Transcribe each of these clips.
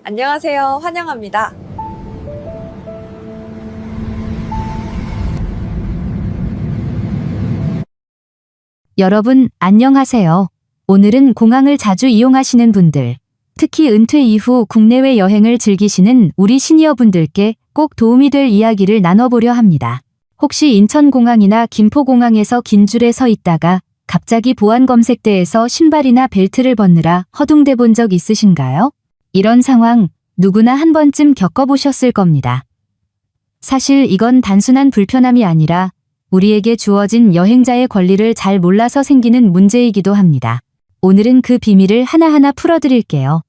안녕하세요. 환영합니다. 여러분, 안녕하세요. 오늘은 공항을 자주 이용하시는 분들, 특히 은퇴 이후 국내외 여행을 즐기시는 우리 시니어분들께 꼭 도움이 될 이야기를 나눠보려 합니다. 혹시 인천공항이나 김포공항에서 긴 줄에 서 있다가 갑자기 보안검색대에서 신발이나 벨트를 벗느라 허둥대 본 적 있으신가요? 이런 상황 누구나 한 번쯤 겪어보셨을 겁니다. 사실 이건 단순한 불편함이 아니라 우리에게 주어진 여행자의 권리를 잘 몰라서 생기는 문제이기도 합니다. 오늘은 그 비밀을 하나하나 풀어드릴게요.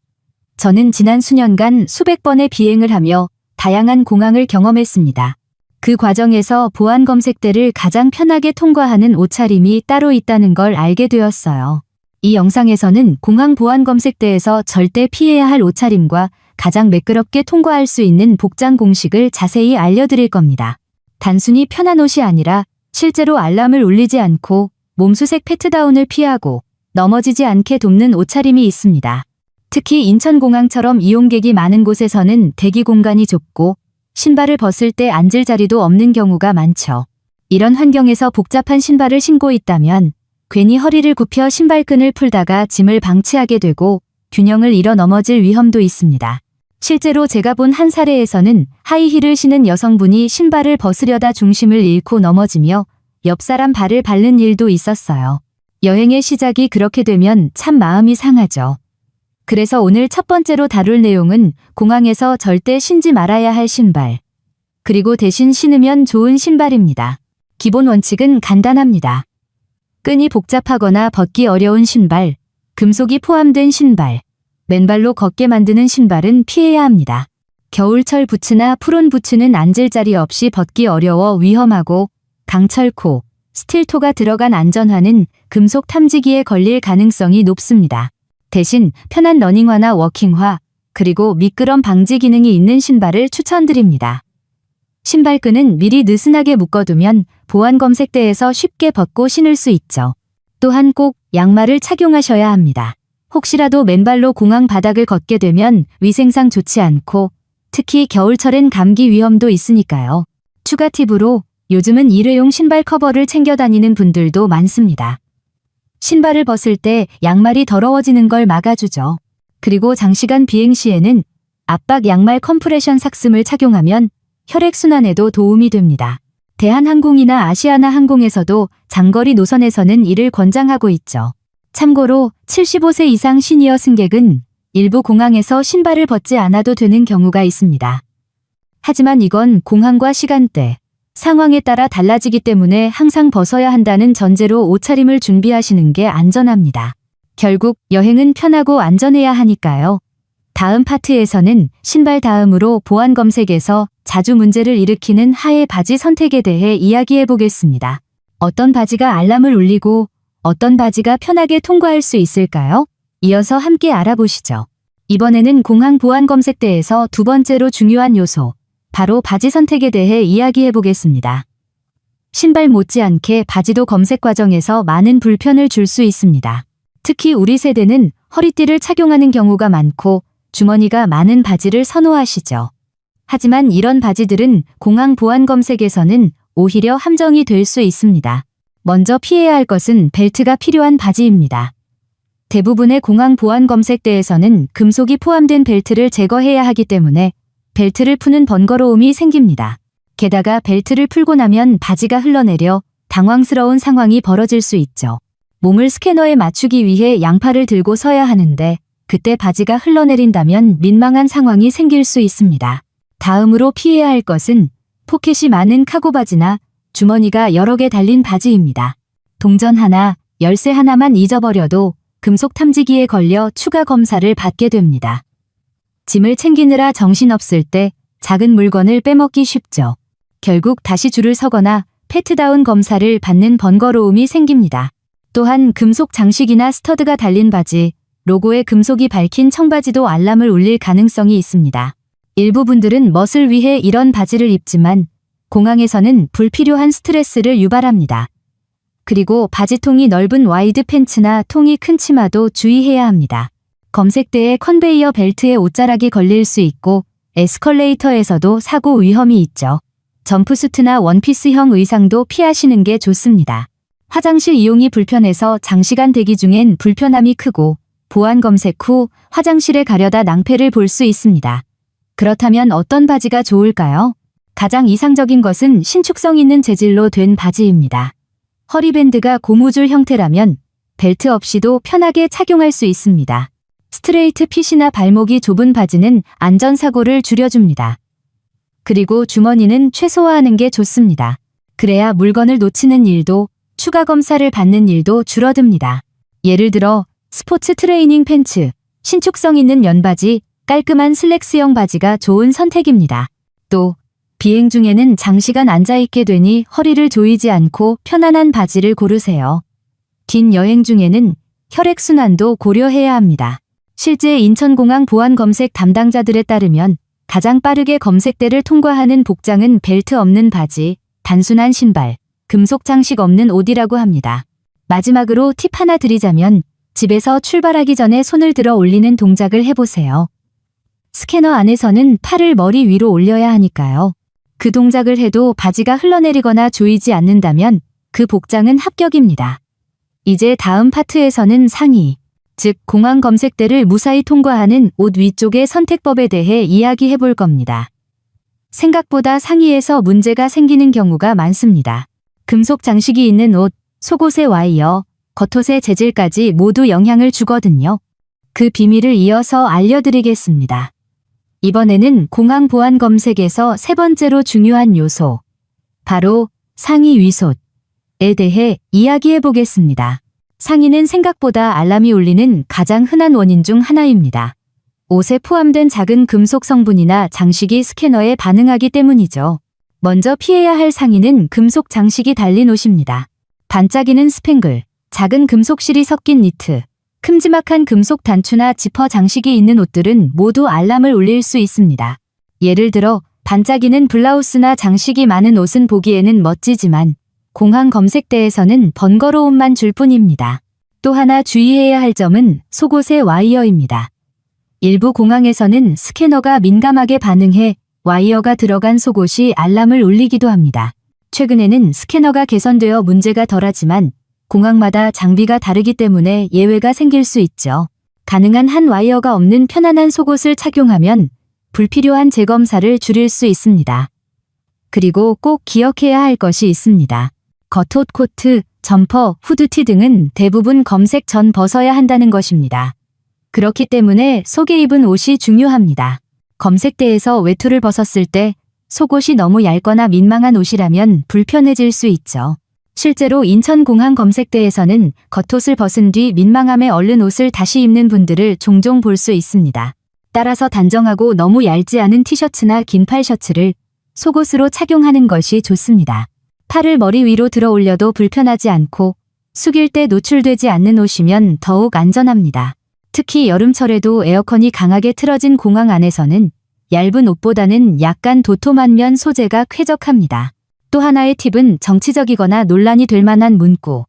저는 지난 수년간 수백 번의 비행을 하며 다양한 공항을 경험했습니다. 그 과정에서 보안검색대를 가장 편하게 통과하는 옷차림이 따로 있다는 걸 알게 되었어요. 이 영상에서는 공항 보안검색대에서 절대 피해야 할 옷차림과 가장 매끄럽게 통과할 수 있는 복장 공식을 자세히 알려드릴 겁니다. 단순히 편한 옷이 아니라 실제로 알람을 울리지 않고 몸수색 패트다운을 피하고 넘어지지 않게 돕는 옷차림이 있습니다. 특히 인천공항처럼 이용객이 많은 곳에서는 대기 공간이 좁고 신발을 벗을 때 앉을 자리도 없는 경우가 많죠. 이런 환경에서 복잡한 신발을 신고 있다면 괜히 허리를 굽혀 신발끈을 풀다가 짐을 방치하게 되고 균형을 잃어 넘어질 위험도 있습니다. 실제로 제가 본 한 사례에서는 하이힐을 신은 여성분이 신발을 벗으려다 중심을 잃고 넘어지며 옆 사람 발을 밟는 일도 있었어요. 여행의 시작이 그렇게 되면 참 마음이 상하죠. 그래서 오늘 첫 번째로 다룰 내용은 공항에서 절대 신지 말아야 할 신발, 그리고 대신 신으면 좋은 신발입니다. 기본 원칙은 간단합니다. 끈이 복잡하거나 벗기 어려운 신발, 금속이 포함된 신발, 맨발로 걷게 만드는 신발은 피해야 합니다. 겨울철 부츠나 푸른 부츠는 앉을 자리 없이 벗기 어려워 위험하고 강철코, 스틸토가 들어간 안전화는 금속 탐지기에 걸릴 가능성이 높습니다. 대신 편한 러닝화나 워킹화, 그리고 미끄럼 방지 기능이 있는 신발을 추천드립니다. 신발끈은 미리 느슨하게 묶어두면 보안검색대에서 쉽게 벗고 신을 수 있죠. 또한 꼭 양말을 착용하셔야 합니다. 혹시라도 맨발로 공항 바닥을 걷게 되면 위생상 좋지 않고 특히 겨울철엔 감기 위험도 있으니까요. 추가 팁으로 요즘은 일회용 신발 커버를 챙겨 다니는 분들도 많습니다. 신발을 벗을 때 양말이 더러워지는 걸 막아주죠. 그리고 장시간 비행 시에는 압박 양말 컴프레션 삭슴을 착용하면 혈액순환에도 도움이 됩니다. 대한항공이나 아시아나 항공에서도 장거리 노선에서는 이를 권장하고 있죠. 참고로 75세 이상 시니어 승객은 일부 공항에서 신발을 벗지 않아도 되는 경우가 있습니다. 하지만 이건 공항과 시간대, 상황에 따라 달라지기 때문에 항상 벗어야 한다는 전제로 옷차림을 준비하시는 게 안전합니다. 결국 여행은 편하고 안전해야 하니까요. 다음 파트에서는 신발 다음으로 보안검색에서 자주 문제를 일으키는 하의 바지 선택에 대해 이야기해 보겠습니다. 어떤 바지가 알람을 울리고 어떤 바지가 편하게 통과할 수 있을까요? 이어서 함께 알아보시죠. 이번에는 공항 보안검색대에서 두 번째로 중요한 요소, 바로 바지 선택에 대해 이야기해 보겠습니다. 신발 못지않게 바지도 검색 과정에서 많은 불편을 줄 수 있습니다. 특히 우리 세대는 허리띠를 착용하는 경우가 많고 주머니가 많은 바지를 선호하시죠. 하지만 이런 바지들은 공항 보안검색에서는 오히려 함정이 될 수 있습니다. 먼저 피해야 할 것은 벨트가 필요한 바지입니다. 대부분의 공항 보안검색대에서는 금속이 포함된 벨트를 제거해야 하기 때문에 벨트를 푸는 번거로움이 생깁니다. 게다가 벨트를 풀고 나면 바지가 흘러내려 당황스러운 상황이 벌어질 수 있죠. 몸을 스캐너에 맞추기 위해 양팔을 들고 서야 하는데 그때 바지가 흘러내린다면 민망한 상황이 생길 수 있습니다. 다음으로 피해야 할 것은 포켓이 많은 카고 바지나 주머니가 여러 개 달린 바지입니다. 동전 하나, 열쇠 하나만 잊어버려도 금속 탐지기에 걸려 추가 검사를 받게 됩니다. 짐을 챙기느라 정신없을 때 작은 물건을 빼먹기 쉽죠. 결국 다시 줄을 서거나 패트다운 검사를 받는 번거로움이 생깁니다. 또한 금속 장식이나 스터드가 달린 바지, 로고에 금속이 밝힌 청바지도 알람을 울릴 가능성이 있습니다. 일부 분들은 멋을 위해 이런 바지를 입지만 공항에서는 불필요한 스트레스를 유발합니다. 그리고 바지통이 넓은 와이드 팬츠나 통이 큰 치마도 주의해야 합니다. 검색대의 컨베이어 벨트에 옷자락이 걸릴 수 있고 에스컬레이터에서도 사고 위험이 있죠. 점프수트나 원피스형 의상도 피하시는 게 좋습니다. 화장실 이용이 불편해서 장시간 대기 중엔 불편함이 크고 보안 검색 후 화장실에 가려다 낭패를 볼 수 있습니다. 그렇다면 어떤 바지가 좋을까요? 가장 이상적인 것은 신축성 있는 재질로 된 바지입니다. 허리밴드가 고무줄 형태라면 벨트 없이도 편하게 착용할 수 있습니다. 스트레이트 핏이나 발목이 좁은 바지는 안전사고를 줄여줍니다. 그리고 주머니는 최소화하는 게 좋습니다. 그래야 물건을 놓치는 일도 추가 검사를 받는 일도 줄어듭니다. 예를 들어 스포츠 트레이닝 팬츠, 신축성 있는 면바지, 깔끔한 슬랙스형 바지가 좋은 선택입니다. 또 비행 중에는 장시간 앉아있게 되니 허리를 조이지 않고 편안한 바지를 고르세요. 긴 여행 중에는 혈액순환도 고려해야 합니다. 실제 인천공항 보안 검색 담당자들에 따르면 가장 빠르게 검색대를 통과하는 복장은 벨트 없는 바지, 단순한 신발, 금속 장식 없는 옷이라고 합니다. 마지막으로 팁 하나 드리자면 집에서 출발하기 전에 손을 들어 올리는 동작을 해보세요. 스캐너 안에서는 팔을 머리 위로 올려야 하니까요. 그 동작을 해도 바지가 흘러내리거나 조이지 않는다면 그 복장은 합격입니다. 이제 다음 파트에서는 상의, 즉 공항 검색대를 무사히 통과하는 옷 위쪽의 선택법에 대해 이야기해 볼 겁니다. 생각보다 상의에서 문제가 생기는 경우가 많습니다. 금속 장식이 있는 옷, 속옷의 와이어, 겉옷의 재질까지 모두 영향을 주거든요. 그 비밀을 이어서 알려드리겠습니다. 이번에는 공항 보안 검색에서 세 번째로 중요한 요소, 바로 상의 위솥에 대해 이야기해 보겠습니다. 상의는 생각보다 알람이 울리는 가장 흔한 원인 중 하나입니다. 옷에 포함된 작은 금속 성분이나 장식이 스캐너에 반응하기 때문이죠. 먼저 피해야 할 상의는 금속 장식이 달린 옷입니다. 반짝이는 스팽글, 작은 금속실이 섞인 니트, 큼지막한 금속 단추나 지퍼 장식이 있는 옷들은 모두 알람을 울릴 수 있습니다. 예를 들어 반짝이는 블라우스나 장식이 많은 옷은 보기에는 멋지지만 공항 검색대에서는 번거로움만 줄 뿐입니다. 또 하나 주의해야 할 점은 속옷의 와이어입니다. 일부 공항에서는 스캐너가 민감하게 반응해 와이어가 들어간 속옷이 알람을 울리기도 합니다. 최근에는 스캐너가 개선되어 문제가 덜하지만 공항마다 장비가 다르기 때문에 예외가 생길 수 있죠. 가능한 한 와이어가 없는 편안한 속옷을 착용하면 불필요한 재검사를 줄일 수 있습니다. 그리고 꼭 기억해야 할 것이 있습니다. 겉옷, 코트, 점퍼, 후드티 등은 대부분 검색 전 벗어야 한다는 것입니다. 그렇기 때문에 속에 입은 옷이 중요합니다. 검색대에서 외투를 벗었을 때 속옷이 너무 얇거나 민망한 옷이라면 불편해질 수 있죠. 실제로 인천공항 검색대에서는 겉옷을 벗은 뒤 민망함에 얼른 옷을 다시 입는 분들을 종종 볼 수 있습니다. 따라서 단정하고 너무 얇지 않은 티셔츠나 긴팔 셔츠를 속옷으로 착용하는 것이 좋습니다. 팔을 머리 위로 들어 올려도 불편하지 않고 숙일 때 노출되지 않는 옷이면 더욱 안전합니다. 특히 여름철에도 에어컨이 강하게 틀어진 공항 안에서는 얇은 옷보다는 약간 도톰한 면 소재가 쾌적합니다. 또 하나의 팁은 정치적이거나 논란이 될 만한 문구,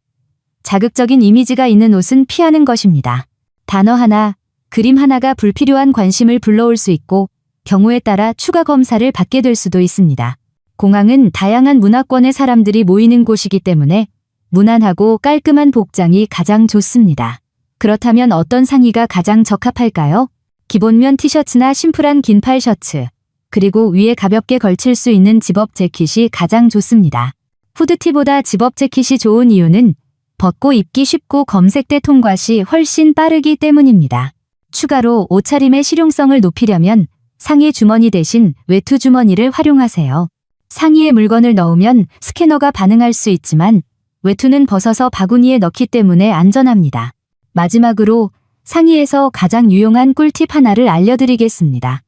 자극적인 이미지가 있는 옷은 피하는 것입니다. 단어 하나, 그림 하나가 불필요한 관심을 불러올 수 있고 경우에 따라 추가 검사를 받게 될 수도 있습니다. 공항은 다양한 문화권의 사람들이 모이는 곳이기 때문에 무난하고 깔끔한 복장이 가장 좋습니다. 그렇다면 어떤 상의가 가장 적합할까요? 기본면 티셔츠나 심플한 긴팔 셔츠, 그리고 위에 가볍게 걸칠 수 있는 집업 재킷이 가장 좋습니다. 후드티보다 집업 재킷이 좋은 이유는 벗고 입기 쉽고 검색대 통과 시 훨씬 빠르기 때문입니다. 추가로 옷차림의 실용성을 높이려면 상의 주머니 대신 외투 주머니를 활용하세요. 상의에 물건을 넣으면 스캐너가 반응할 수 있지만 외투는 벗어서 바구니에 넣기 때문에 안전합니다. 마지막으로 상의에서 가장 유용한 꿀팁 하나를 알려드리겠습니다.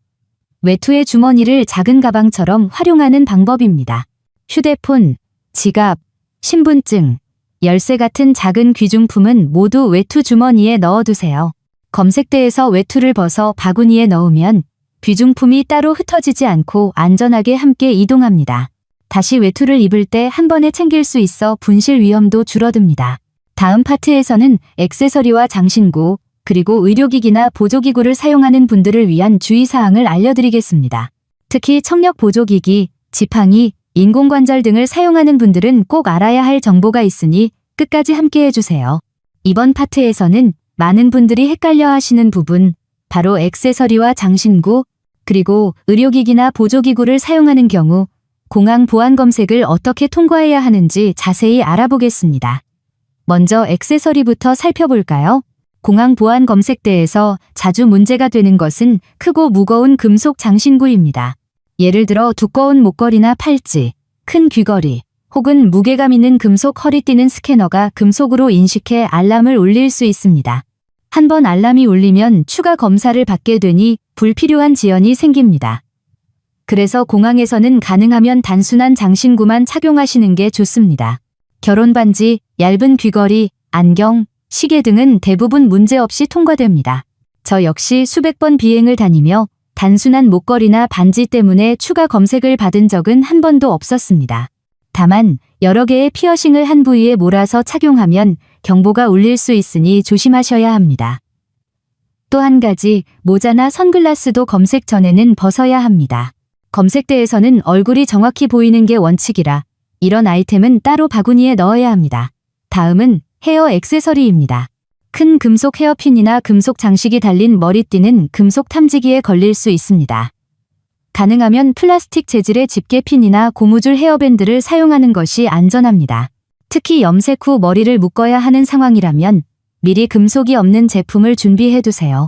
외투의 주머니를 작은 가방처럼 활용하는 방법입니다. 휴대폰, 지갑, 신분증, 열쇠 같은 작은 귀중품은 모두 외투 주머니에 넣어두세요. 검색대에서 외투를 벗어 바구니에 넣으면 귀중품이 따로 흩어지지 않고 안전하게 함께 이동합니다. 다시 외투를 입을 때 한 번에 챙길 수 있어 분실 위험도 줄어듭니다. 다음 파트에서는 액세서리와 장신구, 그리고 의료기기나 보조기구를 사용하는 분들을 위한 주의사항을 알려드리겠습니다. 특히 청력 보조기기, 지팡이, 인공관절 등을 사용하는 분들은 꼭 알아야 할 정보가 있으니 끝까지 함께 해주세요. 이번 파트에서는 많은 분들이 헷갈려 하시는 부분, 바로 액세서리와 장신구, 그리고 의료기기나 보조기구를 사용하는 경우 공항 보안 검색을 어떻게 통과해야 하는지 자세히 알아보겠습니다. 먼저 액세서리부터 살펴볼까요? 공항 보안 검색대에서 자주 문제가 되는 것은 크고 무거운 금속 장신구입니다. 예를 들어 두꺼운 목걸이나 팔찌, 큰 귀걸이, 혹은 무게감 있는 금속 허리띠는 스캐너가 금속으로 인식해 알람을 울릴 수 있습니다. 한번 알람이 울리면 추가 검사를 받게 되니 불필요한 지연이 생깁니다. 그래서 공항에서는 가능하면 단순한 장신구만 착용하시는 게 좋습니다. 결혼 반지, 얇은 귀걸이, 안경, 시계 등은 대부분 문제없이 통과됩니다. 저 역시 수백 번 비행을 다니며 단순한 목걸이나 반지 때문에 추가 검색을 받은 적은 한 번도 없었습니다. 다만 여러 개의 피어싱을 한 부위에 몰아서 착용하면 경보가 울릴 수 있으니 조심하셔야 합니다. 또 한 가지, 모자나 선글라스도 검색 전에는 벗어야 합니다. 검색대에서는 얼굴이 정확히 보이는 게 원칙이라 이런 아이템은 따로 바구니에 넣어야 합니다. 다음은 헤어 액세서리입니다. 큰 금속 헤어핀이나 금속 장식이 달린 머리띠는 금속 탐지기에 걸릴 수 있습니다. 가능하면 플라스틱 재질의 집게핀이나 고무줄 헤어밴드를 사용하는 것이 안전합니다. 특히 염색 후 머리를 묶어야 하는 상황이라면 미리 금속이 없는 제품을 준비해 두세요.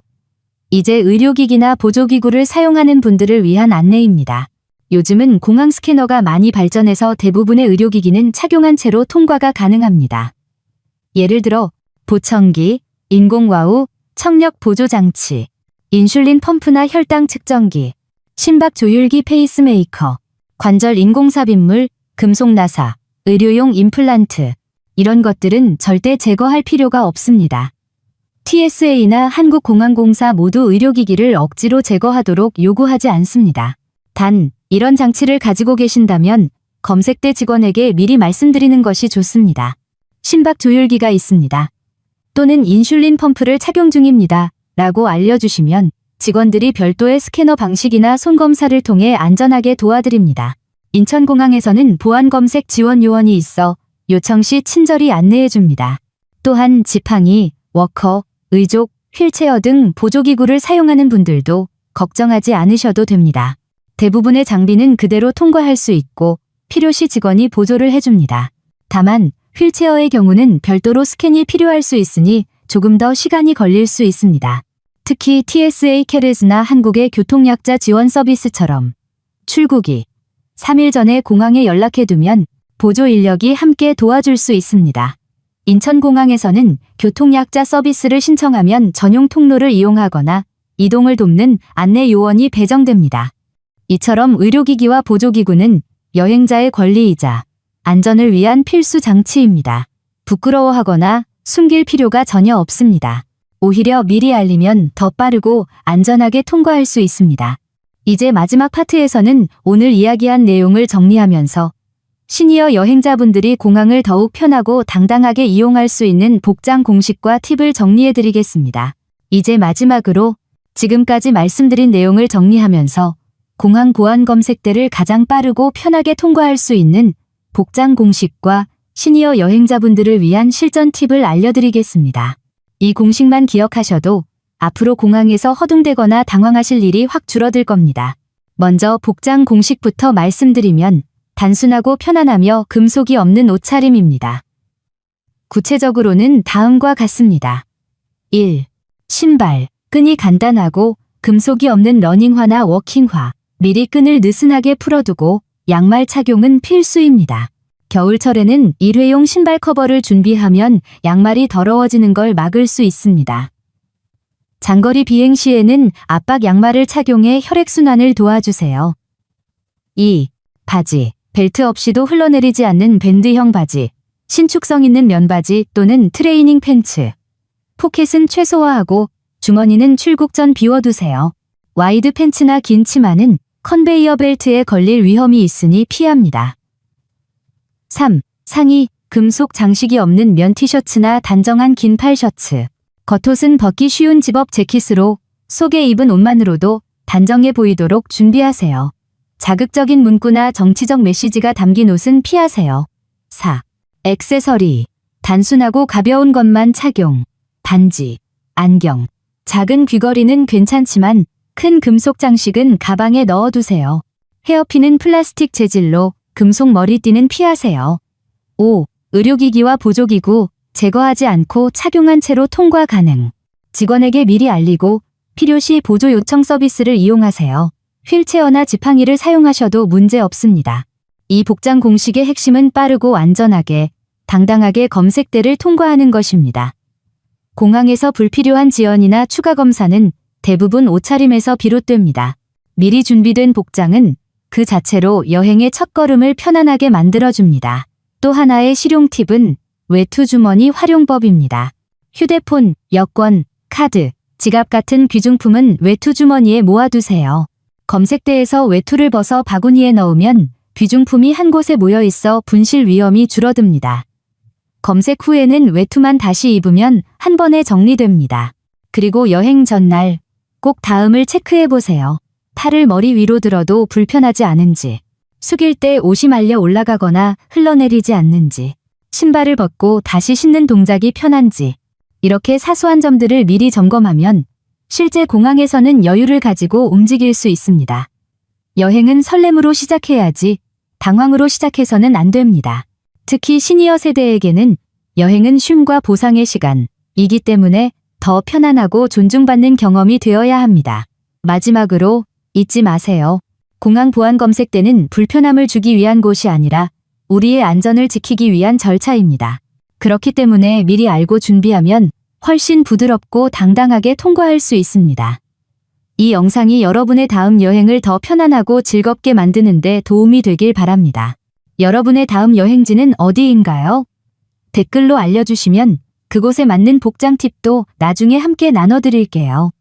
이제 의료기기나 보조기구를 사용하는 분들을 위한 안내입니다. 요즘은 공항 스캐너가 많이 발전해서 대부분의 의료기기는 착용한 채로 통과가 가능합니다. 예를 들어 보청기, 인공와우, 청력 보조장치, 인슐린 펌프나 혈당 측정기, 심박 조율기 페이스메이커, 관절 인공삽입물, 금속 나사, 의료용 임플란트, 이런 것들은 절대 제거할 필요가 없습니다. TSA나 한국공항공사 모두 의료기기를 억지로 제거하도록 요구하지 않습니다. 단, 이런 장치를 가지고 계신다면 검색대 직원에게 미리 말씀드리는 것이 좋습니다. 심박 조율기가 있습니다. 또는 인슐린 펌프를 착용 중입니다. 라고 알려주시면 직원들이 별도의 스캐너 방식이나 손검사를 통해 안전하게 도와드립니다. 인천공항에서는 보안검색 지원 요원이 있어 요청 시 친절히 안내해줍니다. 또한 지팡이, 워커, 의족, 휠체어 등 보조기구를 사용하는 분들도 걱정하지 않으셔도 됩니다. 대부분의 장비는 그대로 통과할 수 있고 필요시 직원이 보조를 해줍니다. 다만 휠체어의 경우는 별도로 스캔이 필요할 수 있으니 조금 더 시간이 걸릴 수 있습니다. 특히 TSA 캐레즈나 한국의 교통약자 지원 서비스처럼 출국이 3일 전에 공항에 연락해두면 보조 인력이 함께 도와줄 수 있습니다. 인천공항에서는 교통약자 서비스를 신청하면 전용 통로를 이용하거나 이동을 돕는 안내 요원이 배정됩니다. 이처럼 의료기기와 보조기구는 여행자의 권리이자 안전을 위한 필수 장치입니다. 부끄러워하거나 숨길 필요가 전혀 없습니다. 오히려 미리 알리면 더 빠르고 안전하게 통과할 수 있습니다. 이제 마지막 파트에서는 오늘 이야기한 내용을 정리하면서 시니어 여행자분들이 공항을 더욱 편하고 당당하게 이용할 수 있는 복장 공식과 팁을 정리해드리겠습니다. 이제 마지막으로 지금까지 말씀드린 내용을 정리하면서 공항 보안 검색대를 가장 빠르고 편하게 통과할 수 있는 복장 공식과 시니어 여행자분들을 위한 실전 팁을 알려드리겠습니다. 이 공식만 기억하셔도 앞으로 공항에서 허둥대거나 당황하실 일이 확 줄어들 겁니다. 먼저 복장 공식부터 말씀드리면 단순하고 편안하며 금속이 없는 옷차림입니다. 구체적으로는 다음과 같습니다. 1. 신발, 끈이 간단하고 금속이 없는 러닝화나 워킹화, 미리 끈을 느슨하게 풀어두고 양말 착용은 필수입니다. 겨울철에는 일회용 신발 커버를 준비하면 양말이 더러워지는 걸 막을 수 있습니다. 장거리 비행 시에는 압박 양말을 착용해 혈액순환을 도와주세요. 2. 바지, 벨트 없이도 흘러내리지 않는 밴드형 바지, 신축성 있는 면바지 또는 트레이닝 팬츠. 포켓은 최소화하고 주머니는 출국 전 비워두세요. 와이드 팬츠나 긴 치마는 컨베이어 벨트에 걸릴 위험이 있으니 피합니다. 3. 상의, 금속 장식이 없는 면 티셔츠나 단정한 긴팔 셔츠. 겉옷은 벗기 쉬운 집업 재킷으로 속에 입은 옷만으로도 단정해 보이도록 준비하세요. 자극적인 문구나 정치적 메시지가 담긴 옷은 피하세요. 4. 액세서리. 단순하고 가벼운 것만 착용. 반지, 안경, 작은 귀걸이는 괜찮지만 큰 금속 장식은 가방에 넣어두세요. 헤어핀은 플라스틱 재질로 금속 머리띠는 피하세요. 5. 의료기기와 보조기구. 제거하지 않고 착용한 채로 통과 가능. 직원에게 미리 알리고 필요시 보조 요청 서비스를 이용하세요. 휠체어나 지팡이를 사용하셔도 문제 없습니다. 이 복장 공식의 핵심은 빠르고 안전하게, 당당하게 검색대를 통과하는 것입니다. 공항에서 불필요한 지연이나 추가 검사는 대부분 옷차림에서 비롯됩니다. 미리 준비된 복장은 그 자체로 여행의 첫걸음을 편안하게 만들어줍니다. 또 하나의 실용 팁은 외투 주머니 활용법입니다. 휴대폰, 여권, 카드, 지갑 같은 귀중품은 외투 주머니에 모아두세요. 검색대에서 외투를 벗어 바구니에 넣으면 귀중품이 한 곳에 모여 있어 분실 위험이 줄어듭니다. 검색 후에는 외투만 다시 입으면 한 번에 정리됩니다. 그리고 여행 전날 꼭 다음을 체크해 보세요. 팔을 머리 위로 들어도 불편하지 않은지, 숙일 때 옷이 말려 올라가거나 흘러내리지 않는지, 신발을 벗고 다시 신는 동작이 편한지, 이렇게 사소한 점들을 미리 점검하면 실제 공항에서는 여유를 가지고 움직일 수 있습니다. 여행은 설렘으로 시작해야지 당황으로 시작해서는 안 됩니다. 특히 시니어 세대에게는 여행은 쉼과 보상의 시간이기 때문에 더 편안하고 존중받는 경험이 되어야 합니다. 마지막으로 잊지 마세요. 공항 보안 검색대는 불편함을 주기 위한 곳이 아니라 우리의 안전을 지키기 위한 절차입니다. 그렇기 때문에 미리 알고 준비하면 훨씬 부드럽고 당당하게 통과할 수 있습니다. 이 영상이 여러분의 다음 여행을 더 편안하고 즐겁게 만드는 데 도움이 되길 바랍니다. 여러분의 다음 여행지는 어디인가요? 댓글로 알려주시면 그곳에 맞는 복장 팁도 나중에 함께 나눠드릴게요.